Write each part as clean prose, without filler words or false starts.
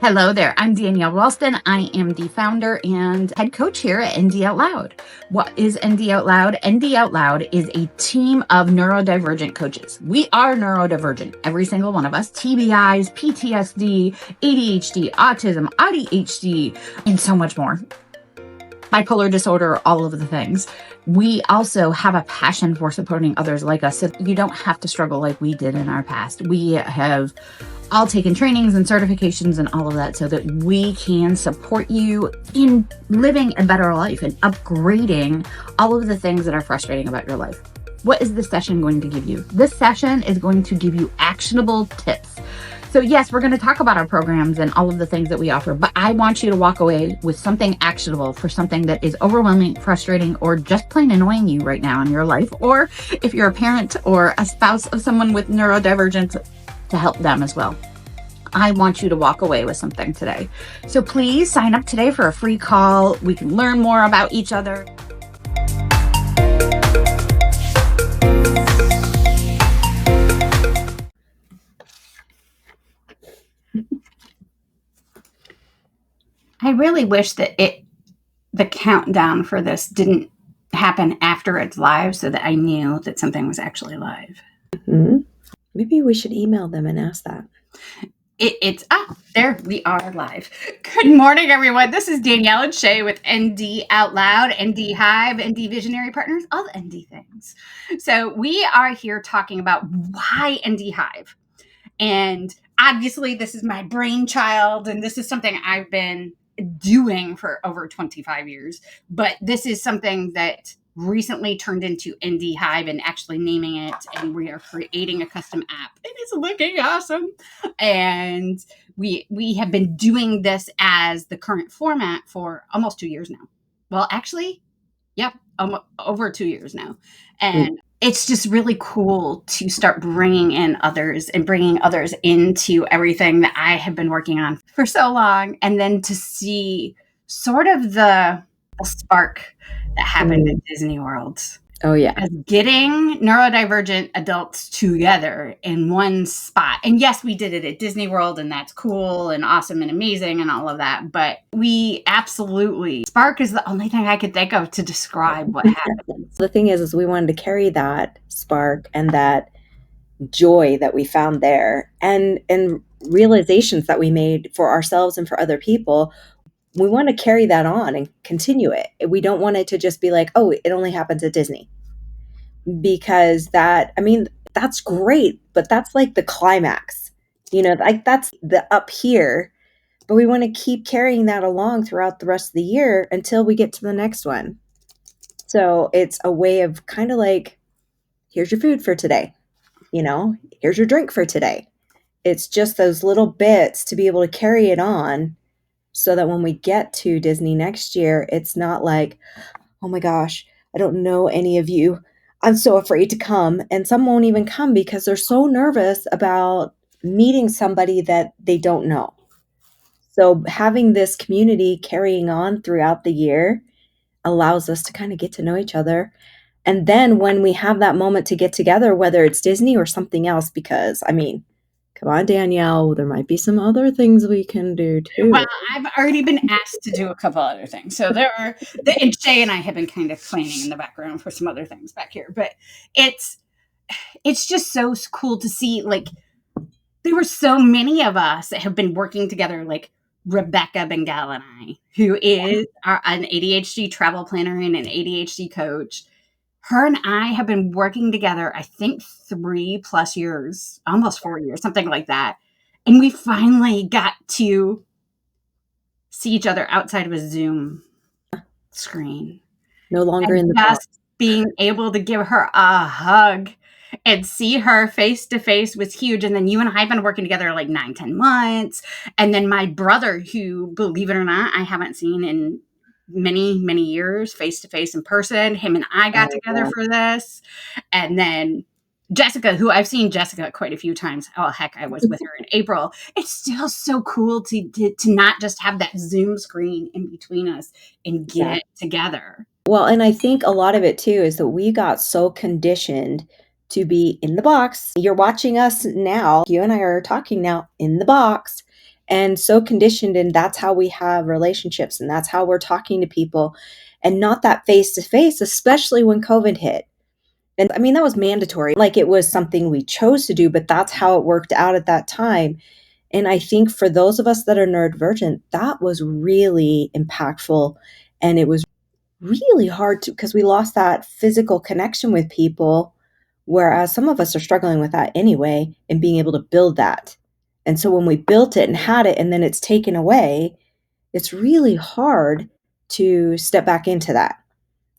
Hello there, I'm Danielle Ralston. I am the founder and head coach here at ND Out Loud. What is ND Out Loud? ND Out Loud is a team of neurodivergent coaches. We are neurodivergent, every single one of us. TBIs, PTSD, ADHD, autism, AuDHD, and so much more. Bipolar disorder, all of the things. We also have a passion for supporting others like us, so you don't have to struggle like we did in our past. We have all taken trainings and certifications and all of that so that we can support you in living a better life and upgrading all of the things that are frustrating about your life. What is this session going to give you? This session is going to give you actionable tips. So yes, we're going to talk about our programs and all of the things that we offer, but I want you to walk away with something actionable for something that is overwhelming, frustrating, or just plain annoying you right now in your life. Or if you're a parent or a spouse of someone with neurodivergence, to help them as well. I want you to walk away with something today. So please sign up today for a free call. We can learn more about each other. I really wish that the countdown for this didn't happen after it's live so that I knew that something was actually live. Mm-hmm. Maybe we should email them and ask that. There we are live. Good morning, everyone. This is Danielle and Shaye with ND Out Loud, ND Hive, ND Visionary Partners, all the ND things. So we are here talking about why ND Hive. And obviously this is my brainchild, and this is something I've been doing for over 25 years. But this is something that recently turned into ND Hive and actually naming it, and we are creating a custom app. It is looking awesome. And we have been doing this as the current format for almost 2 years now. Well, actually, over 2 years now. And it's just really cool to start bringing in others and bringing others into everything that I have been working on for so long. And then to see sort of the spark that happened at Disney World. Oh, yeah. As getting neurodivergent adults together in one spot. And yes, we did it at Disney World, and that's cool and awesome and amazing and all of that. But we absolutely, spark is the only thing I could think of to describe what happened. The thing is we wanted to carry that spark and that joy that we found there and realizations that we made for ourselves and for other people. We want to carry that on and continue it. We don't want it to just be like, oh, it only happens at Disney. Because that's great, but that's like the climax, like that's the up here. But we want to keep carrying that along throughout the rest of the year until we get to the next one. So it's a way of kind of like, here's your food for today. Here's your drink for today. It's just those little bits to be able to carry it on so that when we get to Disney next year, it's not like, oh my gosh, I don't know any of you. I'm so afraid to come. And some won't even come because they're so nervous about meeting somebody that they don't know. So having this community carrying on throughout the year allows us to kind of get to know each other. And then when we have that moment to get together, whether it's Disney or something else, because come on, Danielle, there might be some other things we can do too. Well, I've already been asked to do a couple other things. So and Shaye and I have been kind of planning in the background for some other things back here. But it's just so cool to see, like, there were so many of us that have been working together, like Rebecca Bengal and I, who is an ADHD travel planner and an ADHD coach. Her and I have been working together, I think 3+ years, almost 4 years, something like that. And we finally got to see each other outside of a Zoom screen. No longer in the box. Being able to give her a hug and see her face to face was huge. And then you and I have been working together like 9-10 months. And then my brother, who, believe it or not, I haven't seen in many, many years, face to face in person. Him and I got together for this. And then Jessica, who I've seen Jessica quite a few times. Oh, heck, I was with her in April. It's still so cool to not just have that Zoom screen in between us and get together. Well, and I think a lot of it too is that we got so conditioned to be in the box. You're watching us now. You and I are talking now in the box. and so conditioned, and that's how we have relationships, and that's how we're talking to people, and not that face to face, especially when COVID hit. And I mean, that was mandatory. Like, it was something we chose to do, but that's how it worked out at that time. And I think for those of us that are neurodivergent, that was really impactful. And it was really hard to, because we lost that physical connection with people, whereas some of us are struggling with that anyway, and being able to build that. And so when we built it and had it and then it's taken away, it's really hard to step back into that.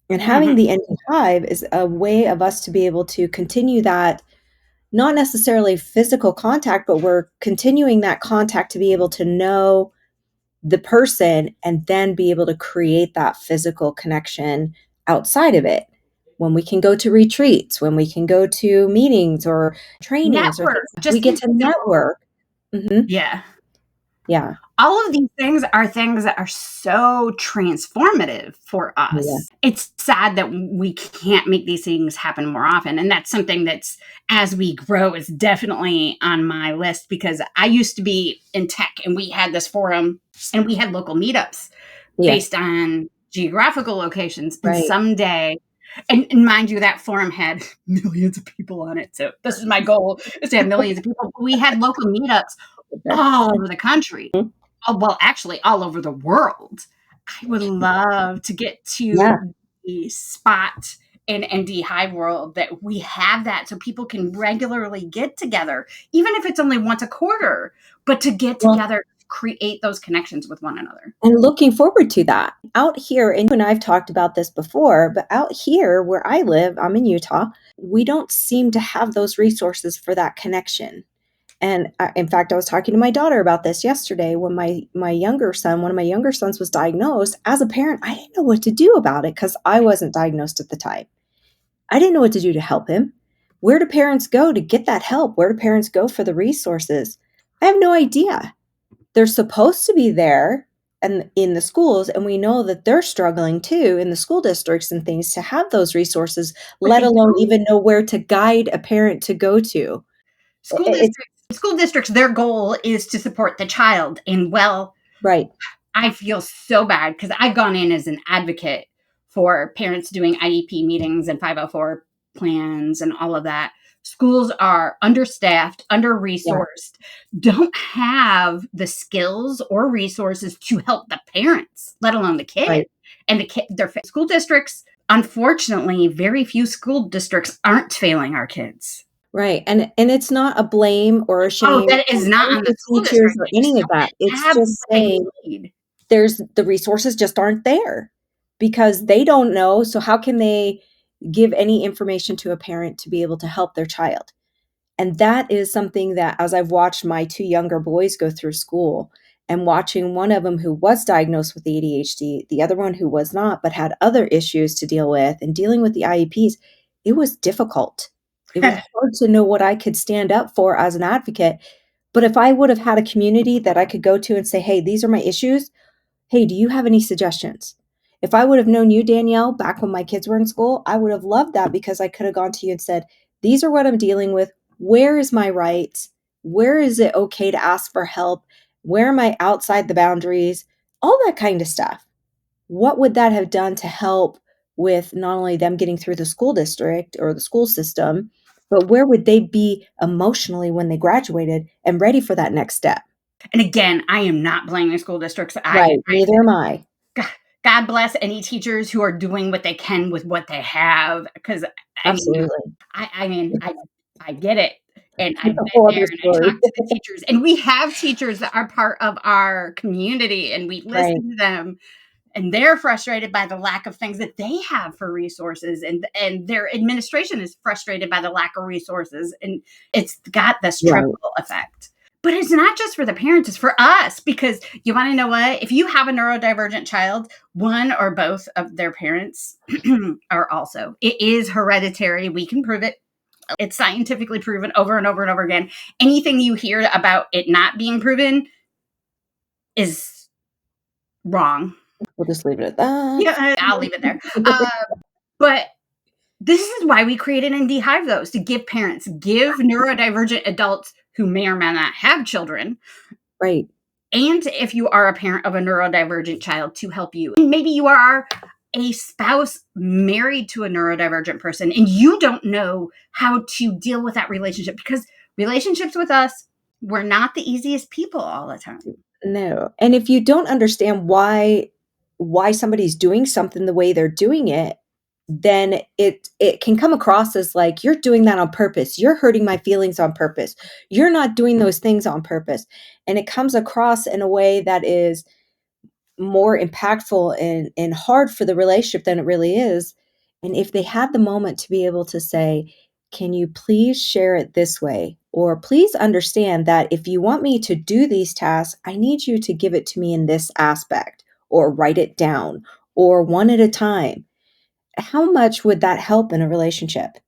And having Mhm. the ND Hive is a way of us to be able to continue that, not necessarily physical contact, but we're continuing that contact to be able to know the person and then be able to create that physical connection outside of it. When we can go to retreats, when we can go to meetings or trainings or Network, things, we just get these to simple. network. Mhm. Yeah. Yeah. All of these things are things that are so transformative for Yeah. us. It's sad that we can't make these things happen more often. And that's something that's, as we grow, is definitely on my list, because I used to be in tech and we had this forum and we had local meetups Yeah. based on geographical locations. And Right. someday, and mind you, that forum had millions of people on it. So this is my goal, is to have millions of people. We had local meetups all over the country. Mhm. Oh, well, actually, all over the world. I would love to get Yeah. to the spot in ND Hive world that we have that, so people can regularly get together, even if it's only once a quarter, but to get Well, together, create those connections with one another. and looking forward to that. Out here, and you and I've talked about this before, but out here where I live, I'm in Utah, we don't seem to have those resources for that connection. And in fact, I was talking to my daughter about this yesterday when my younger son, one of my younger sons, was diagnosed. As a parent, I didn't know what to do about it because I wasn't diagnosed at the time. I didn't know what to do to help him. Where do parents go to get that help? Where do parents go for the resources? I have no idea. They're supposed to be there and in the schools, and we know that they're struggling too in the school districts and things to have those resources, But let they alone don't. even know where to guide a parent to go to. It's School districts, their goal is to support the child. And well, right. I feel so bad because I've gone in as an advocate for parents doing IEP meetings and 504 plans and all of that. Schools are understaffed, under Yeah, resourced, don't have the skills or resources to help the parents, let alone the kid. right. And their school districts, unfortunately, very few school districts aren't failing our kids. Right, and it's not a blame or a Oh, shame that is on not any on of the the school teachers district. or They just any of that. don't It's have just what they saying need. there's the resources just aren't there because they don't know, so how can they give any information to a parent to be able to help their child? And that is something that, as I've watched my 2 younger boys go through school and watching one of them who was diagnosed with ADHD, the other one who was not, but had other issues to deal with, and dealing with the IEPs, it was difficult. It was hard to know what I could stand up for as an advocate, but if I would have had a community that I could go to and say, "Hey, these are my issues. Hey, do you have any suggestions?" If I would have known you, Danielle, back when my kids were in school, I would have loved that because I could have gone to you and said, "These are what I'm dealing with. Where is my rights? Where is it okay to ask for help? Where am I outside the boundaries?" All that kind of stuff. What would that have done to help with not only them getting through the school district or the school system, but where would they be emotionally when they graduated and ready for that next step? And again, I am not blaming school districts. Right. Neither am I. God bless any teachers who are doing what they can with what they have. Because I mean, Absolutely. I mean, I get it, and I've It's a been whole there, other and I story. talk to the teachers, and we have teachers that are part of our community, and we Right, listen to them, and they're frustrated by the lack of things that they have for resources, and their administration is frustrated by the lack of resources, and it's got this right. triple effect. But it's not just for the parents, it's for us, because you want to know what? If you have a neurodivergent child, one or both of their parents are also. It is hereditary. We can prove it. It's scientifically proven over and over and over again. Anything you hear about it not being proven is wrong. We'll just leave it at that. Yeah, I'll leave it there. But this is why we created ND Hive, though, is to give parents, give neurodivergent adults who may or may not have children, Right. And if you are a parent of a neurodivergent child, to help you. Maybe you are a spouse married to a neurodivergent person and you don't know how to deal with that relationship, because relationships with us, we're not the easiest people all the time. No, and if you don't understand why somebody's doing something the way they're doing it, then it can come across as like, "You're doing that on purpose. You're hurting my feelings on purpose. You're not doing those things on purpose." And it comes across in a way that is more impactful and hard for the relationship than it really is. And if they had the moment to be able to say, "Can you please share it this way?" Or "Please understand that if you want me to do these tasks, I need you to give it to me in this aspect, or write it down, or one at a time." How much would that help in a relationship?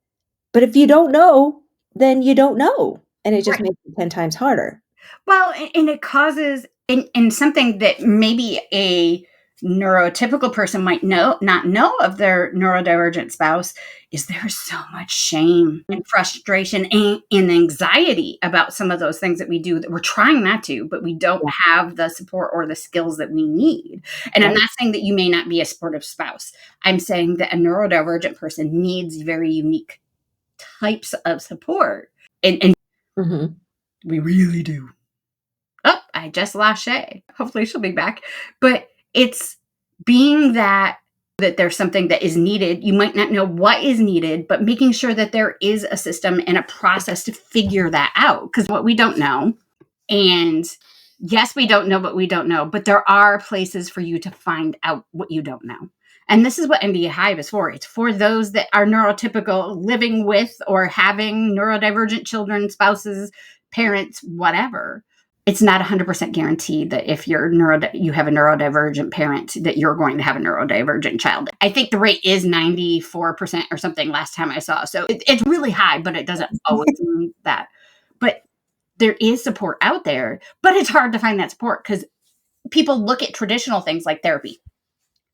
But if you don't know, then you don't know, and it just Right. makes it 10 times harder. Well, and it causes, and something that maybe a neurotypical person might not know of their neurodivergent spouse, is there's so much shame and frustration and anxiety about some of those things that we do that we're trying not to, but we don't Yeah, have the support or the skills that we need. And I'm right. not saying that you may not be a supportive spouse. I'm saying that a neurodivergent person needs very unique types of support. And Mhm. we really do. Oh, I just lost Shaye. Hopefully she'll be back. But it's being that there's something that is needed. You might not know what is needed, but making sure that there is a system and a process to figure that out. Because what we don't know, and yes, we don't know what we don't know, but there are places for you to find out what you don't know. And this is what ND Hive is for. It's for those that are neurotypical, living with or having neurodivergent children, spouses, parents, whatever. It's not 100% guaranteed that if you have a neurodivergent parent, that you're going to have a neurodivergent child. I think the rate is 94% or something last time I saw. So it's really high, but it doesn't always mean that. But there is support out there, but it's hard to find that support because people look at traditional things like therapy.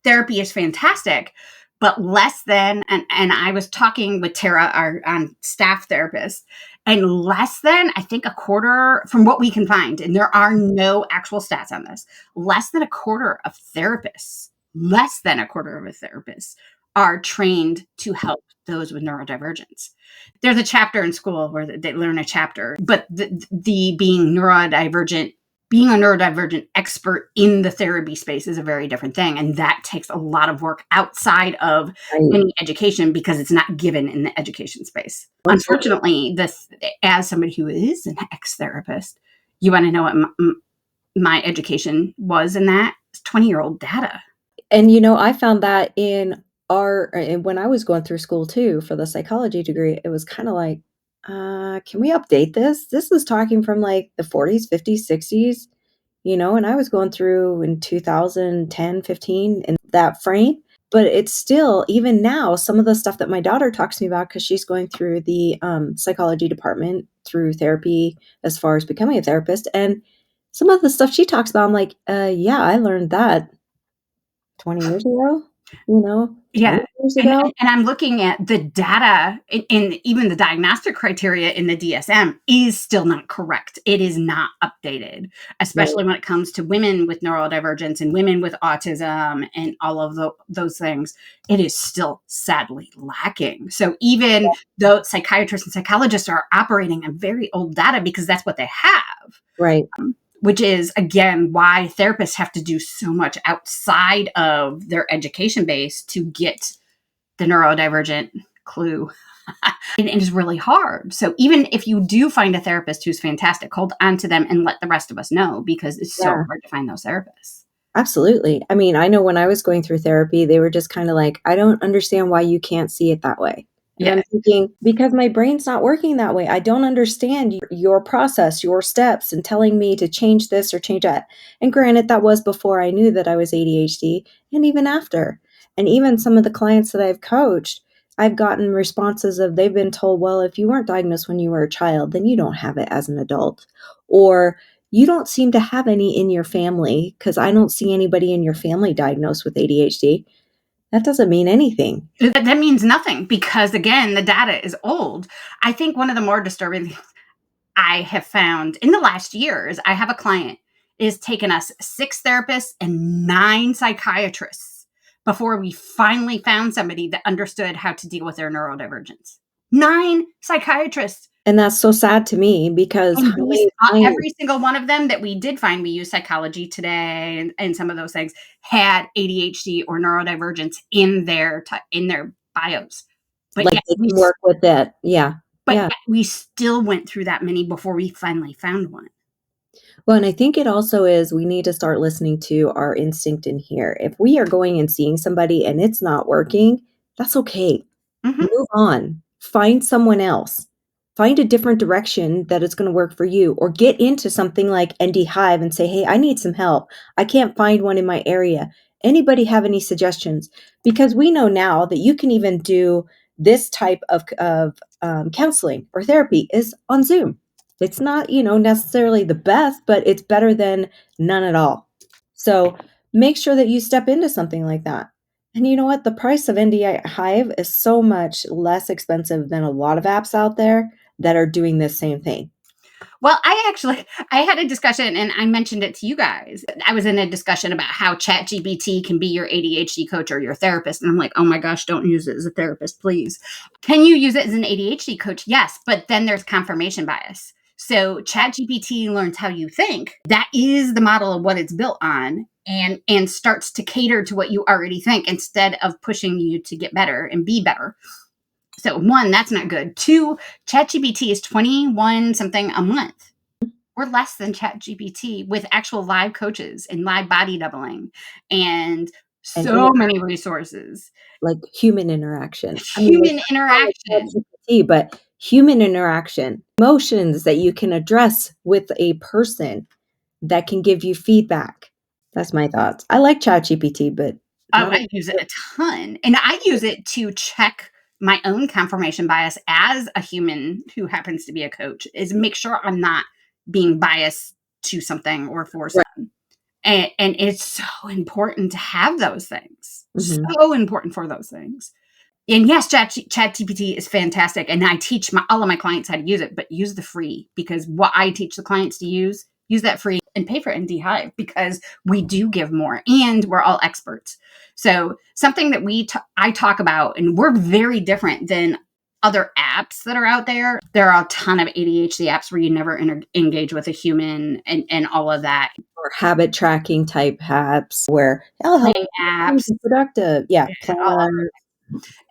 Therapy is fantastic, but less than, and I was talking with Tara, our staff therapist, and less than, I think, a quarter, from what we can find, and there are no actual stats on this, less than a quarter of therapists, less than a quarter of a therapist are trained to help those with neurodivergence. There's a chapter in school where they learn a chapter, but the being a neurodivergent expert in the therapy space is a very different thing. And that takes a lot of work outside of Right. any education because it's not given in the education space. Unfortunately, as somebody who is an ex-therapist, you want to know what my education was in that? It's 20-year-old data. And, I found that in when I was going through school too for the psychology degree, it was kinda like, can we update this? This is talking from, like, the 40s, 50s, 60s, and I was going through in 2010, 15 in that frame, but it's still even now, some of the stuff that my daughter talks to me about because she's going through the, psychology department through therapy as far as becoming a therapist, and some of the stuff she talks about, I'm like, yeah, I learned that 20 years ago, 10 Yeah. years And, ago. and and I'm looking at the data, and even the diagnostic criteria in the DSM is still not correct. It is not updated, Right, especially when it comes to women with neurodivergence and women with autism and all of those things. It is still sadly lacking. So even though psychiatrists and psychologists are operating on very old data because that's what they have, right. which is again why therapists have to do so much outside of their education base to get the neurodivergent clue. And it is really hard. So even if you do find a therapist who's fantastic, hold on to them and let the rest of us know because it's so Yeah, hard to find those therapists. absolutely. I mean, I know when I was going through therapy, they were just kinda like, "I don't understand why you can't see it that way." And Yeah. I'm thinking, "Because my brain's not working that way. I don't understand your process, your steps, and telling me to change this or change that." And granted, that was before I knew that I was ADHD and even after. And even some of the clients that I've coached, I've gotten responses of they've been told, "Well, if you weren't diagnosed when you were a child, then you don't have it as an adult." Or, "You don't seem to have any in your family because I don't see anybody in your family diagnosed with ADHD." That doesn't mean anything. That means nothing because, again, the data is old. I think one of the more disturbing things I have found in the last year is I have a client It has taken us 6 therapists and 9 psychiatrists before we finally found somebody that understood how to deal with their neurodivergence. 9 psychiatrists. And that's so sad to me because And how many times every single one of them that we did find, we use Psychology Today and some of those things, had ADHD or neurodivergence in their bios. But like yet they can work with it. Yeah. but Yeah. yet we still went through that many before we finally found one. Well, and I think it also is we need to start listening to our instinct in here. If we are going and seeing somebody and it's not working, that's okay. Mhm. Move on. Find someone else. Find a different direction that is going to work for you, or get into something like ND Hive and say, hey, I need some help. I can't find one in my area. Anybody have any suggestions? Because we know now that you can even do this type of counseling or therapy is on Zoom. It's not, necessarily the best, but it's better than none at all. So make sure that you step into something like that. And you know what? The price of ND Hive is so much less expensive than a lot of apps out there that are doing this same thing. Well, I had a discussion and I mentioned it to you guys. I was in a discussion about how ChatGPT can be your ADHD coach or your therapist. And I'm like, oh my gosh, don't use it as a therapist, please. Can you use it as an ADHD coach? Yes, but then there's confirmation bias. So ChatGPT learns how you think. That is the model of what it's built on, and starts to cater to what you already think instead of pushing you to get better and be better. So 1, that's not good. 2, ChatGPT is 21 something a month. We're less than ChatGPT with actual live coaches and live body doubling and And so many resources. like human interaction. Human It's not like interaction. ChatGPT, but human interaction, emotions that you can address with a person that can give you feedback. That's my thoughts. I like ChatGPT, but Oh, not I use it a ton. And I use it to check my own confirmation bias as a human who happens to be a coach, is make sure I'm not being biased to something or for right. something. And it's so important to have those things. Mhm. So important for those things. And yes, ChatGPT is fantastic. And I teach all of my clients how to use it, but use the free, because what I teach the clients to use that free and pay for ND Hive, because we do give more and we're all experts. So something that I talk about, and we're very different than other apps that are out there. There are a ton of ADHD apps where you never engage with a human and all of that. Or habit tracking type apps where I'll help Planning you apps, be productive. Yeah, all planners.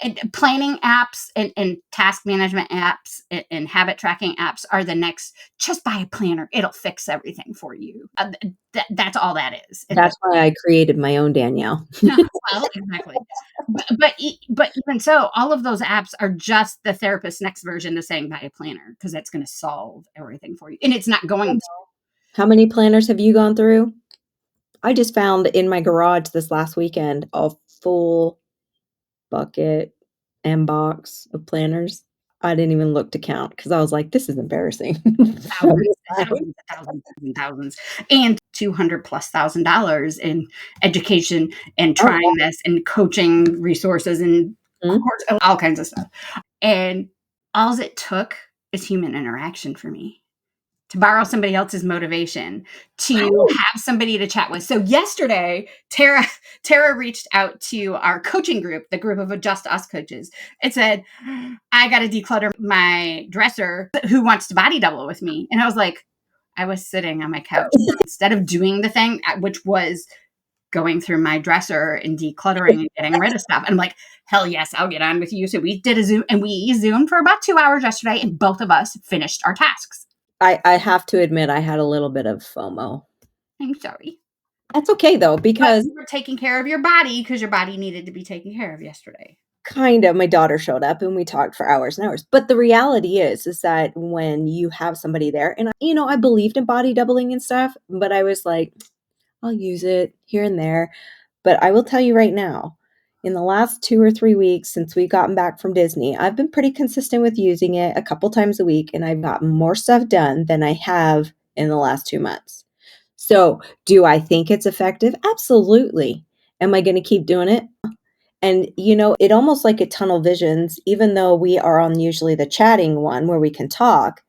and planning apps and task management apps and habit tracking apps are the next. Just buy a planner. It'll fix everything for you. That's all that is. That's why I created my own Danielle. Well, exactly. But even so, all of those apps are just the therapist's next version of saying buy a planner, because that's going to solve everything for you. And it's not going to. How many planners have you gone through? I just found in my garage this last weekend a full bucket and box of planners. I didn't even look to count because I was like, this is embarrassing. Thousands and thousands and thousands and thousands, and $200,000+ in education and Oh, trying this and coaching resources and mhm. all kinds of stuff. And all it took is human interaction for me to borrow somebody else's motivation, to Right. have somebody to chat with. So yesterday, Tara reached out to our coaching group, the group of Just Us coaches, and said, I got to declutter my dresser. Who wants to body double with me? And I was like, I was sitting on my couch instead of doing the thing, which was going through my dresser and decluttering and getting rid of stuff. And I'm like, hell yes, I'll get on with you. So we did a Zoom, and we Zoomed for about 2 hours yesterday, and both of us finished our tasks. I have to admit I had a little bit of FOMO. I'm sorry. That's okay though, But because you were taking care of your body because your body needed to be taken care of yesterday. kind of my daughter showed up and we talked for hours and hours. But the reality is that when you have somebody there, and I believed in body doubling and stuff, but I was like, I'll use it here and there. But I will tell you right now, in the last 2 or 3 weeks since we've gotten back from Disney, I've been pretty consistent with using it a couple times a week, and I've gotten more stuff done than I have in the last 2 months. So, do I think it's effective? Absolutely. Am I going to keep doing it? And it almost like it tunnel visions, even though we are on usually the chatting one where we can talk.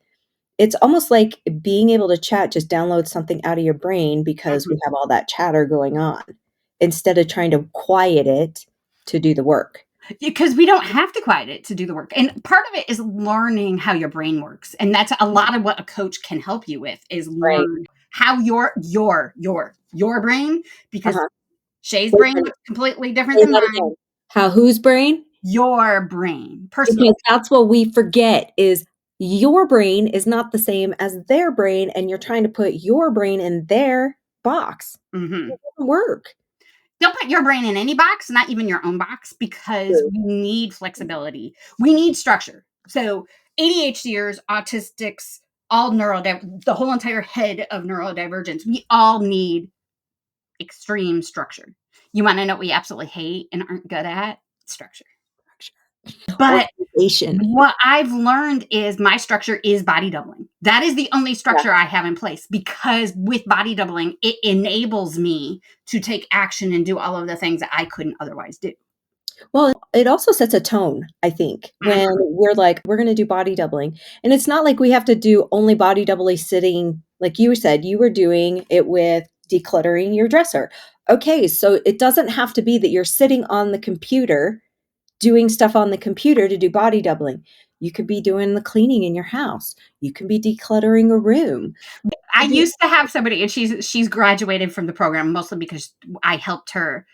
it's almost like being able to chat just downloads something out of your brain because we Mhm. have all that chatter going on instead of trying to quiet it to do the work. Because we don't have to quiet it to do the work. And part of it is learning how your brain works. And that's a lot of what a coach can help you with is Right. learn how your brain, because Uh-huh. Shay's Wait a brain minute. looks completely different Say than that mine. again. How whose brain? Your brain, personally. Because that's what we forget is your brain is not the same as their brain, and you're trying to put your brain in their box. Mhm. It doesn't work. Don't put your brain in any box, not even your own box, because True. we need flexibility. We need structure. So ADHDers, autistics, the whole entire head of neurodivergence, we all need extreme structure. You want to know what we absolutely hate and aren't good at? Structure. But Organization. what I've learned is my structure is body doubling. That is the only Yeah. structure I have in place because with body doubling, it enables me to take action and do all of the things that I couldn't otherwise do. Well, it also sets a tone, I think, when Mhm. we're like, we're gonna do body doubling. And it's not like we have to do only body doubling sitting, like you said, you were doing it with decluttering your dresser. Okay, so it doesn't have to be that you're sitting on the computer doing stuff on the computer to do body doubling. You could be doing the cleaning in your house. You can be decluttering a room. I You be used to have somebody, and she's graduated from the program mostly because I helped her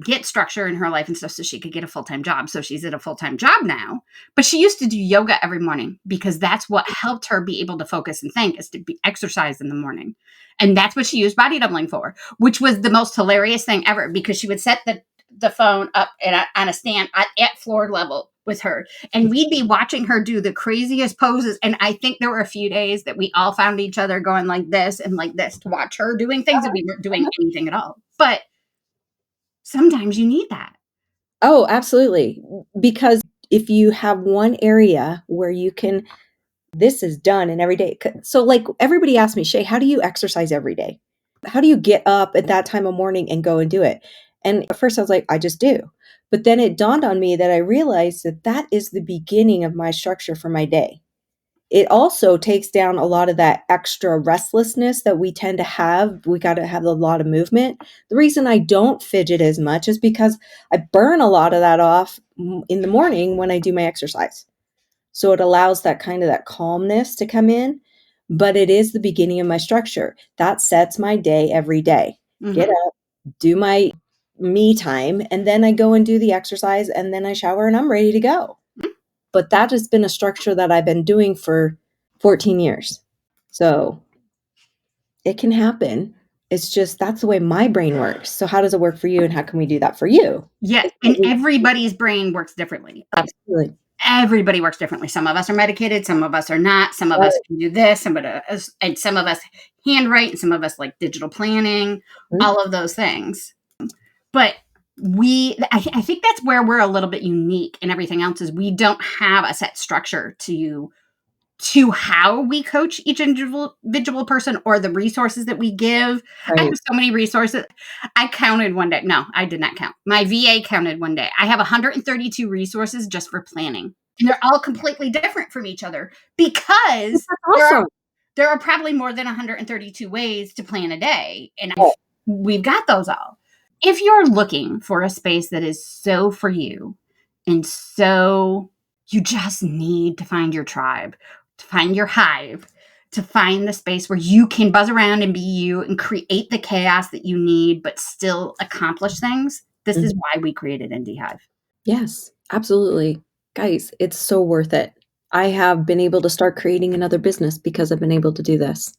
get structure in her life and stuff so she could get a full-time job. So she's at a full-time job now. But she used to do yoga every morning because that's what helped her be able to focus and think is to be exercise in the morning. And that's what she used body doubling for, which was the most hilarious thing ever because she would set the phone up on a stand at floor level with her. And we'd be watching her do the craziest poses. And I think there were a few days that we all found each other going like this and like this to watch her doing things and we weren't doing anything at all. But sometimes you need that. Oh, absolutely. Because if you have one area where you can this is done and every day. So like everybody asks me, Shay, how do you exercise every day? How do you get up at that time of morning and go and do it? And at first I was like, I just do. But then it dawned on me that I realized that that is the beginning of my structure for my day. It also takes down a lot of that extra restlessness that we tend to have. We got to have a lot of movement. The reason I don't fidget as much is because I burn a lot of that off in the morning when I do my exercise. So it allows that kind of that calmness to come in, but it is the beginning of my structure. That sets my day every day. Get Mhm. up, do my me time, and then I go and do the exercise and then I shower and I'm ready to go. But that has been a structure that I've been doing for 14 years. So it can happen. It's just that's the way my brain works. So how does it work for you and how can we do that for you? Yeah, It's what and we everybody's brain works differently. absolutely Everybody works differently. Some of us are medicated, some of us are not. Some of us right. can do this, and some of us handwrite, and some of us like digital planning, Mhm. all of those things. But I think that's where we're a little bit unique and everything else is we don't have a set structure to how we coach each individual person or the resources that we give. I have Right. so many resources. I counted one day. No, I did not count. My VA counted one day. I have 132 resources just for planning. And they're all completely different from each other because That's there are awesome. there are probably more than 132 ways to plan a day. And Oh, we've got those all. If you're looking for a space that is so for you and so you just need to find your tribe, to find your hive, to find the space where you can buzz around and be you and create the chaos that you need, but still accomplish things. This mhm. is why we created ND Hive. Yes, absolutely. Guys, it's so worth it. I have been able to start creating another business because I've been able to do this.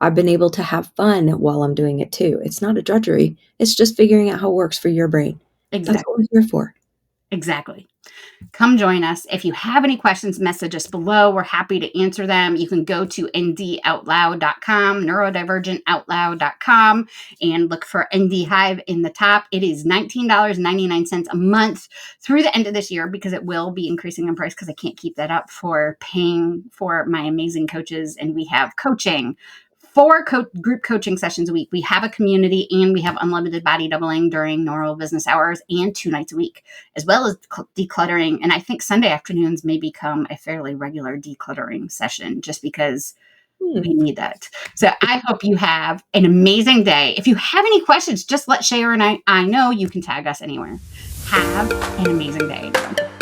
I've been able to have fun while I'm doing it too. It's not a drudgery. It's just figuring out how it works for your brain. That's Exactly. what we're here for. Exactly. Come join us. If you have any questions, message us below. We're happy to answer them. You can go to ndoutloud.com, neurodivergentoutloud.com, and look for ND Hive in the top. It is $19.99 a month through the end of this year because it will be increasing in price because I can't keep that up for paying for my amazing coaches. And we have coaching, 4 group coaching sessions a week. We have a community and we have unlimited body doubling during normal business hours and 2 nights a week, as well as decluttering. And I think Sunday afternoons may become a fairly regular decluttering session just because we need that. So I hope you have an amazing day. If you have any questions, just let Shaye and I know. You can tag us anywhere. Have an amazing day.